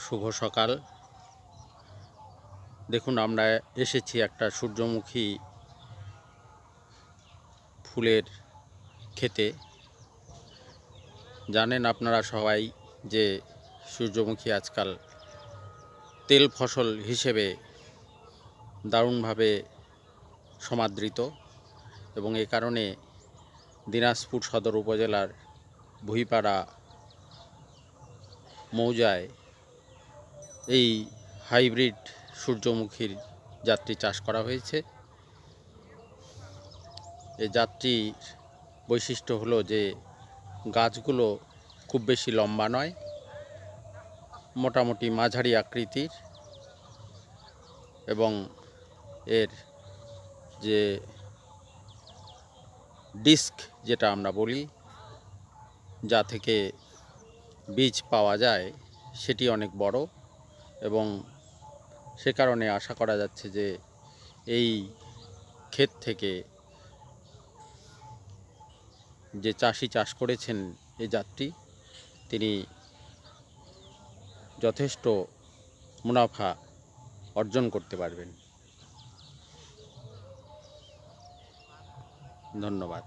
শুভ সকাল। দেখুন, আমরা এসেছি একটা সূর্যমুখী ফুলের ক্ষেতে। জানেন আপনারা সবাই যে সূর্যমুখী আজকাল তেল ফসল হিসেবে দারুণভাবে সমাদৃত, এবং এ কারণে দিনাজপুর সদর উপজেলার ভুইপাড়া মৌজায় এই হাইব্রিড সূর্যমুখীর জাতটি চাষ করা হয়েছে। এই জাতটির বৈশিষ্ট্য হলো যে গাছগুলো খুব বেশি লম্বা নয়, মোটামুটি মাঝারি আকৃতির, এবং এর যে ডিস্ক যেটা আমরা বলি, যা থেকে বীজ পাওয়া যায়, সেটি অনেক বড়, এবং সে কারণে আশা করা যাচ্ছে যে এই ক্ষেত থেকে যে চাষি চাষ করেছেন এই জাতটি, তিনি যথেষ্ট মুনাফা অর্জন করতে পারবেন। ধন্যবাদ।